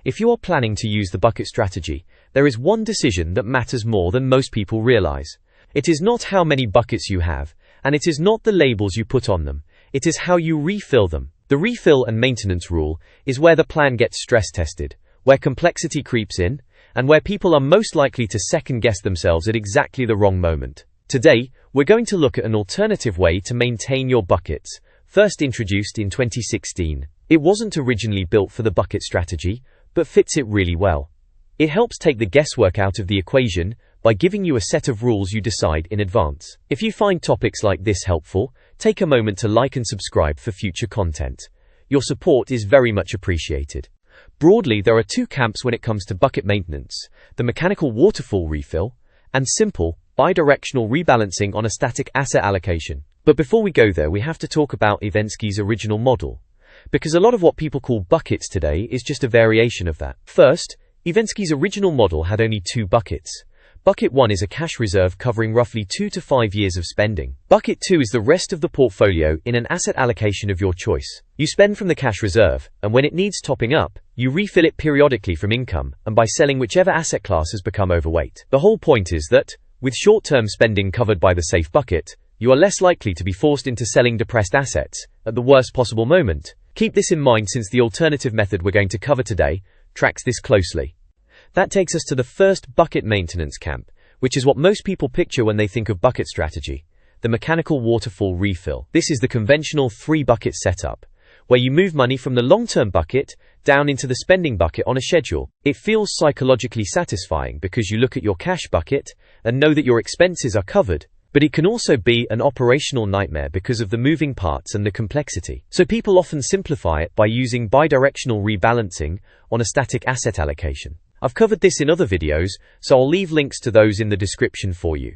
If you are planning to use the bucket strategy, there is one decision that matters more than most people realize. It is not how many buckets you have, and it is not the labels you put on them. It is how you refill them. The refill and maintenance rule is where the plan gets stress tested, where complexity creeps in, and where people are most likely to second-guess themselves at exactly the wrong moment. Today, we're going to look at an alternative way to maintain your buckets, first introduced in 2016. It wasn't originally built for the bucket strategy, but fits it really well. It helps take the guesswork out of the equation by giving you a set of rules you decide in advance. If you find topics like this helpful, take a moment to like and subscribe for future content. Your support is very much appreciated. Broadly, there are two camps when it comes to bucket maintenance: the mechanical waterfall refill and simple, bidirectional rebalancing on a static asset allocation. But before we go there, we have to talk about Evensky's original model, because a lot of what people call buckets today is just a variation of that. First, Evensky's original model had only two buckets. Bucket 1 is a cash reserve covering roughly 2 to 5 years of spending. Bucket 2 is the rest of the portfolio in an asset allocation of your choice. You spend from the cash reserve, and when it needs topping up, you refill it periodically from income and by selling whichever asset class has become overweight. The whole point is that, with short-term spending covered by the safe bucket, you are less likely to be forced into selling depressed assets at the worst possible moment. Keep this in mind, since the alternative method we're going to cover today tracks this closely. That takes us to the first bucket maintenance camp, which is what most people picture when they think of bucket strategy: the mechanical waterfall refill. This is the conventional 3-bucket setup, where you move money from the long-term bucket down into the spending bucket on a schedule. It feels psychologically satisfying because you look at your cash bucket and know that your expenses are covered, but it can also be an operational nightmare because of the moving parts and the complexity. So people often simplify it by using bidirectional rebalancing on a static asset allocation. I've covered this in other videos, so I'll leave links to those in the description for you.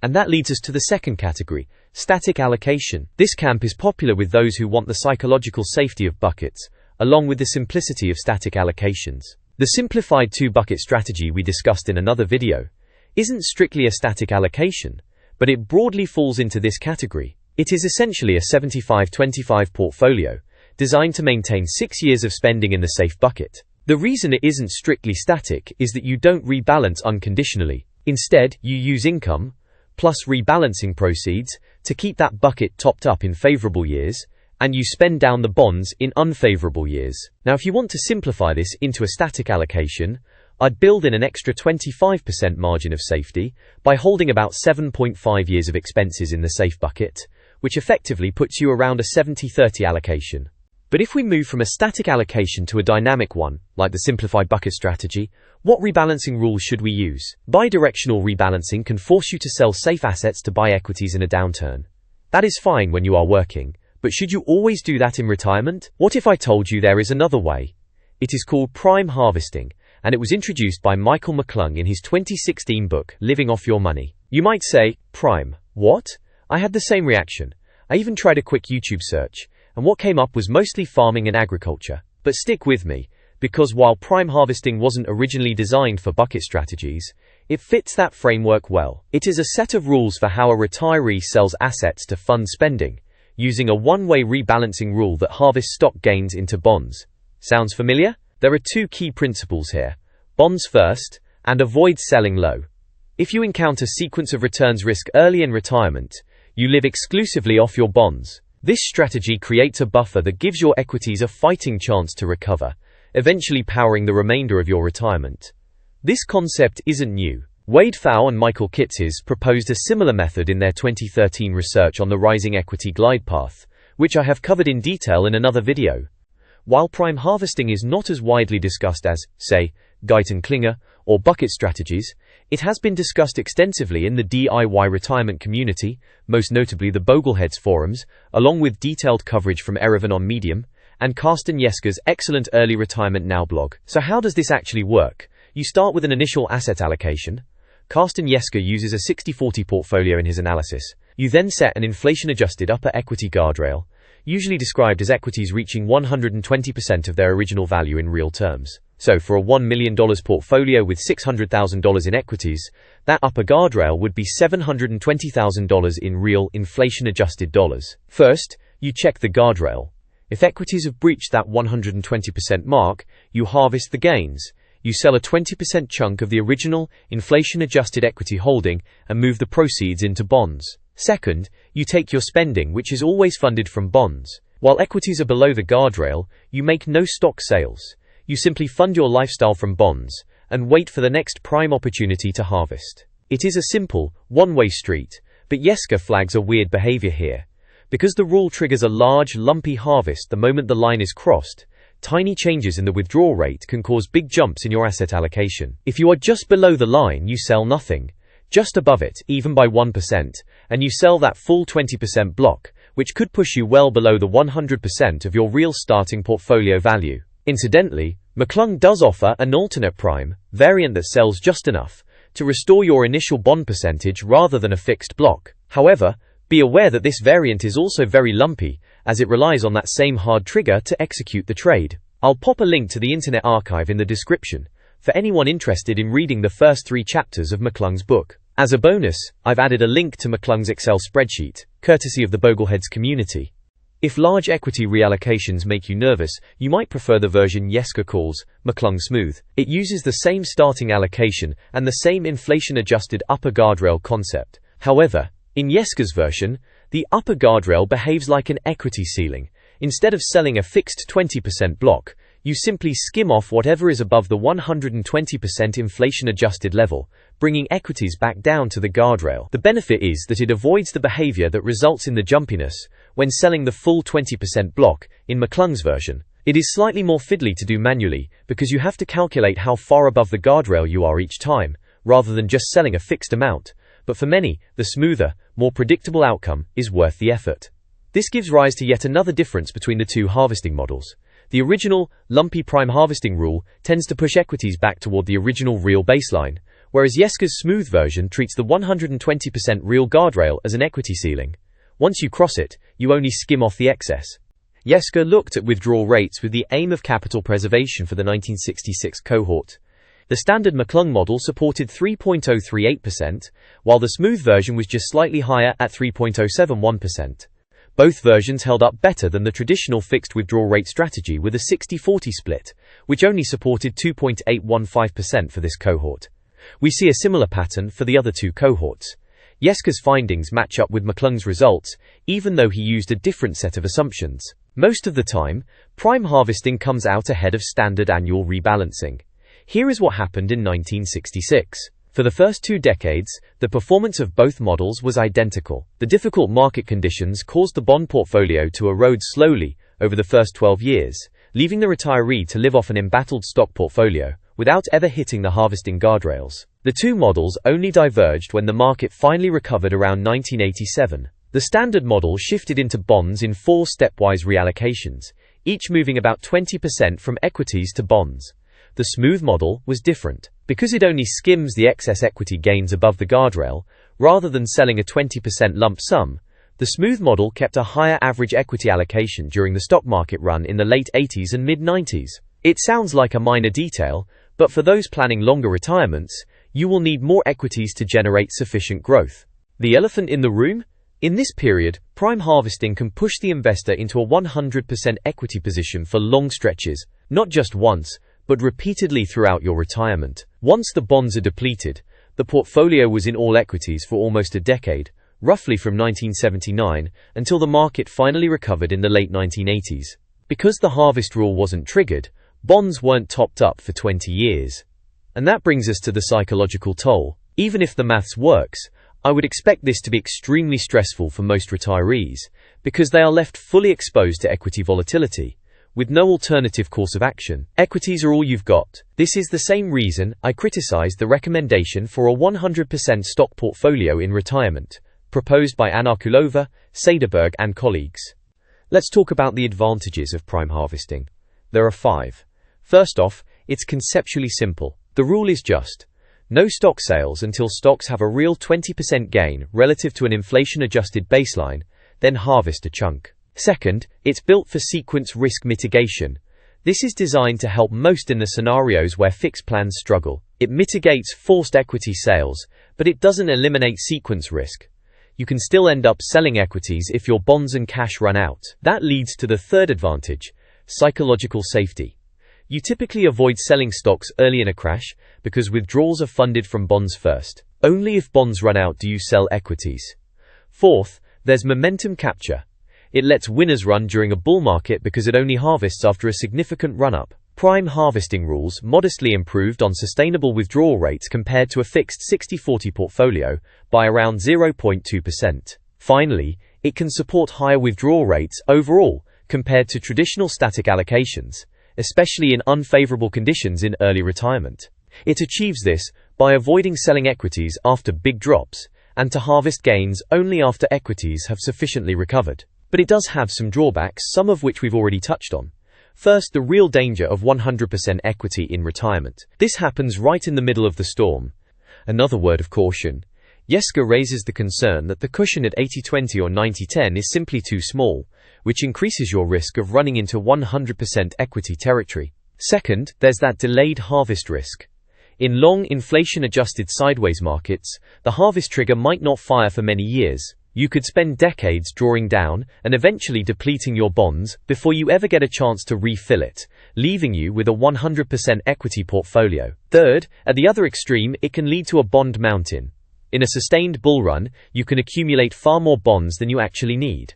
And that leads us to the second category: static allocation. This camp is popular with those who want the psychological safety of buckets, along with the simplicity of static allocations. The simplified 2-bucket strategy we discussed in another video isn't strictly a static allocation, but it broadly falls into this category. It is essentially a 75-25 portfolio, designed to maintain 6 years of spending in the safe bucket. The reason it isn't strictly static is that you don't rebalance unconditionally. Instead, you use income, plus rebalancing proceeds, to keep that bucket topped up in favorable years, and you spend down the bonds in unfavorable years. Now, if you want to simplify this into a static allocation, I'd build in an extra 25% margin of safety by holding about 7.5 years of expenses in the safe bucket, which effectively puts you around a 70-30 allocation. But if we move from a static allocation to a dynamic one, like the simplified bucket strategy, what rebalancing rules should we use? Bidirectional rebalancing can force you to sell safe assets to buy equities in a downturn. That is fine when you are working, but should you always do that in retirement? What if I told you there is another way? It is called prime harvesting, and it was introduced by Michael McClung in his 2016 book, Living Off Your Money. You might say, prime, what? I had the same reaction. I even tried a quick YouTube search, and what came up was mostly farming and agriculture. But stick with me, because while prime harvesting wasn't originally designed for bucket strategies, it fits that framework well. It is a set of rules for how a retiree sells assets to fund spending, using a one-way rebalancing rule that harvests stock gains into bonds. Sounds familiar? There are two key principles here: bonds first, and avoid selling low. If you encounter sequence of returns risk early in retirement, you live exclusively off your bonds. This strategy creates a buffer that gives your equities a fighting chance to recover, eventually powering the remainder of your retirement. This concept isn't new. Wade Pfau and Michael Kitces proposed a similar method in their 2013 research on the rising equity glide path, which I have covered in detail in another video. While prime harvesting is not as widely discussed as, say, Guyton Klinger or bucket strategies, it has been discussed extensively in the DIY retirement community, most notably the Bogleheads forums, along with detailed coverage from Erevan on Medium, and Karsten Jeske's excellent Early Retirement Now blog. So how does this actually work? You start with an initial asset allocation. Karsten Jeske uses a 60-40 portfolio in his analysis. You then set an inflation-adjusted upper equity guardrail, usually described as equities reaching 120% of their original value in real terms. So for a $1 million portfolio with $600,000 in equities, that upper guardrail would be $720,000 in real inflation-adjusted dollars. First, you check the guardrail. If equities have breached that 120% mark, you harvest the gains. You sell a 20% chunk of the original, inflation-adjusted equity holding and move the proceeds into bonds. Second, you take your spending, which is always funded from bonds. While equities are below the guardrail, you make no stock sales. You simply fund your lifestyle from bonds and wait for the next prime opportunity to harvest. It is a simple, one-way street, but Jeske flags a weird behavior here. Because the rule triggers a large, lumpy harvest the moment the line is crossed, tiny changes in the withdrawal rate can cause big jumps in your asset allocation. If you are just below the line, you sell nothing. Just above it, even by 1%, and you sell that full 20% block, which could push you well below the 100% of your real starting portfolio value. Incidentally, McClung does offer an alternate prime variant that sells just enough to restore your initial bond percentage rather than a fixed block. However, be aware that this variant is also very lumpy, as it relies on that same hard trigger to execute the trade. I'll pop a link to the Internet Archive in the description for anyone interested in reading the first 3 chapters of McClung's book. As a bonus, I've added a link to McClung's Excel spreadsheet, courtesy of the Bogleheads community. If large equity reallocations make you nervous, you might prefer the version Jeske calls McClung-Smooth. It uses the same starting allocation and the same inflation-adjusted upper guardrail concept. However, in Jeske's version, the upper guardrail behaves like an equity ceiling. Instead of selling a fixed 20% block, you simply skim off whatever is above the 120% inflation-adjusted level, bringing equities back down to the guardrail. The benefit is that it avoids the behavior that results in the jumpiness when selling the full 20% block in McClung's version. It is slightly more fiddly to do manually because you have to calculate how far above the guardrail you are each time, rather than just selling a fixed amount. But for many, the smoother, more predictable outcome is worth the effort. This gives rise to yet another difference between the two harvesting models. The original, lumpy prime harvesting rule tends to push equities back toward the original real baseline, whereas Jeske's smooth version treats the 120% real guardrail as an equity ceiling. Once you cross it, you only skim off the excess. Jeske looked at withdrawal rates with the aim of capital preservation for the 1966 cohort. The standard McClung model supported 3.038%, while the smooth version was just slightly higher at 3.071%. Both versions held up better than the traditional fixed withdrawal rate strategy with a 60-40 split, which only supported 2.815% for this cohort. We see a similar pattern for the other two cohorts. Jeske's findings match up with McClung's results, even though he used a different set of assumptions. Most of the time, prime harvesting comes out ahead of standard annual rebalancing. Here is what happened in 1966. For the first 2 decades, the performance of both models was identical. The difficult market conditions caused the bond portfolio to erode slowly over the first 12 years, leaving the retiree to live off an embattled stock portfolio without ever hitting the harvesting guardrails. The two models only diverged when the market finally recovered around 1987. The standard model shifted into bonds in 4 stepwise reallocations, each moving about 20% from equities to bonds. The smooth model was different. Because it only skims the excess equity gains above the guardrail, rather than selling a 20% lump sum, the smooth model kept a higher average equity allocation during the stock market run in the late 80s and mid-90s. It sounds like a minor detail, but for those planning longer retirements, you will need more equities to generate sufficient growth. The elephant in the room? In this period, prime harvesting can push the investor into a 100% equity position for long stretches, not just once, but repeatedly throughout your retirement. Once the bonds are depleted, the portfolio was in all equities for almost a decade, roughly from 1979 until the market finally recovered in the late 1980s. Because the harvest rule wasn't triggered, bonds weren't topped up for 20 years. And that brings us to the psychological toll. Even if the maths works, I would expect this to be extremely stressful for most retirees, because they are left fully exposed to equity volatility, with no alternative course of action. Equities are all you've got. This is the same reason I criticized the recommendation for a 100% stock portfolio in retirement, proposed by Anna Kulova, Sederberg and colleagues. Let's talk about the advantages of prime harvesting. There are 5. First off, it's conceptually simple. The rule is just no stock sales until stocks have a real 20% gain relative to an inflation-adjusted baseline, then harvest a chunk. Second, it's built for sequence risk mitigation. This is designed to help most in the scenarios where fixed plans struggle. It mitigates forced equity sales, but it doesn't eliminate sequence risk. you can still end up selling equities if your bonds and cash run out. That leads to the third advantage, psychological safety. You typically avoid selling stocks early in a crash because withdrawals are funded from bonds first. Only if bonds run out do you sell equities. Fourth, there's momentum capture. It lets winners run during a bull market because it only harvests after a significant run-up. Prime harvesting rules modestly improved on sustainable withdrawal rates compared to a fixed 60-40 portfolio by around 0.2%. Finally, it can support higher withdrawal rates overall compared to traditional static allocations, especially in unfavorable conditions in early retirement. It achieves this by avoiding selling equities after big drops and to harvest gains only after equities have sufficiently recovered. But it does have some drawbacks, some of which we've already touched on. First, the real danger of 100% equity in retirement. This happens right in the middle of the storm. Another word of caution. Jeske raises the concern that the cushion at 80-20 or 90-10 is simply too small, which increases your risk of running into 100% equity territory. Second, there's that delayed harvest risk. In long, inflation-adjusted sideways markets, the harvest trigger might not fire for many years. You could spend decades drawing down and eventually depleting your bonds before you ever get a chance to refill it, leaving you with a 100% equity portfolio. Third, at the other extreme, it can lead to a bond mountain. In a sustained bull run, you can accumulate far more bonds than you actually need.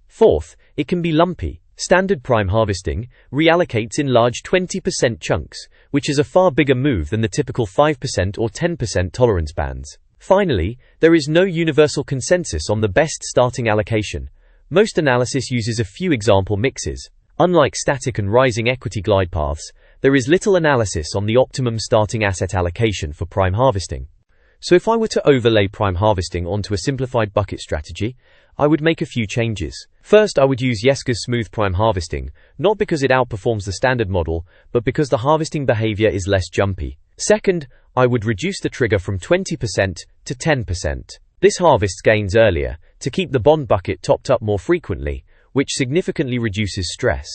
Fourth, it can be lumpy. Standard prime harvesting reallocates in large 20% chunks, which is a far bigger move than the typical 5% or 10% tolerance bands. Finally, there is no universal consensus on the best starting allocation. Most analysis uses a few example mixes. Unlike static and rising equity glide paths, there is little analysis on the optimum starting asset allocation for prime harvesting. So if I were to overlay prime harvesting onto a simplified bucket strategy, I would make a few changes. First, I would use Jeske's smooth prime harvesting, not because it outperforms the standard model, but because the harvesting behavior is less jumpy. Second, I would reduce the trigger from 20% to 10%. This harvests gains earlier, to keep the bond bucket topped up more frequently, which significantly reduces stress.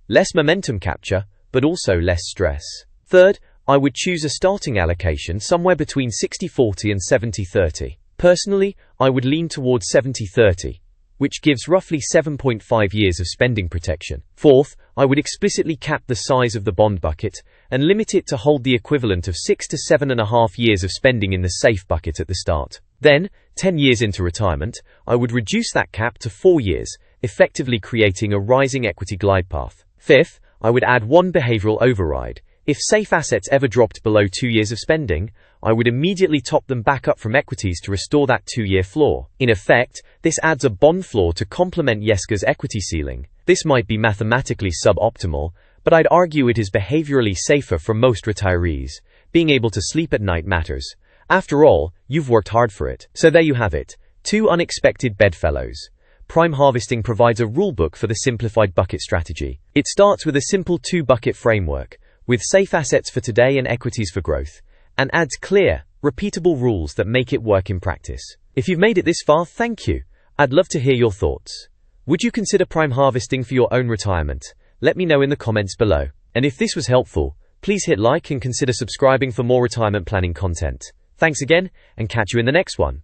Less momentum capture, but also less stress. Third, I would choose a starting allocation somewhere between 60-40 and 70-30. Personally, I would lean towards 70-30, which gives roughly 7.5 years of spending protection. Fourth, I would explicitly cap the size of the bond bucket and limit it to hold the equivalent of 6 to 7.5 years of spending in the safe bucket at the start. Then, 10 years into retirement, I would reduce that cap to 4 years, effectively creating a rising equity glide path. Fifth, I would add one behavioral override. If safe assets ever dropped below 2 years of spending, I would immediately top them back up from equities to restore that 2-year floor. In effect, this adds a bond floor to complement Jeske's equity ceiling. This might be mathematically suboptimal, but I'd argue it is behaviorally safer for most retirees. Being able to sleep at night matters. After all, you've worked hard for it. So there you have it. 2 unexpected bedfellows. Prime harvesting provides a rulebook for the simplified bucket strategy. It starts with a simple 2-bucket framework, with safe assets for today and equities for growth, and adds clear, repeatable rules that make it work in practice. If you've made it this far, thank you. I'd love to hear your thoughts. Would you consider prime harvesting for your own retirement? Let me know in the comments below. And if this was helpful, please hit like and consider subscribing for more retirement planning content. Thanks again, and catch you in the next one.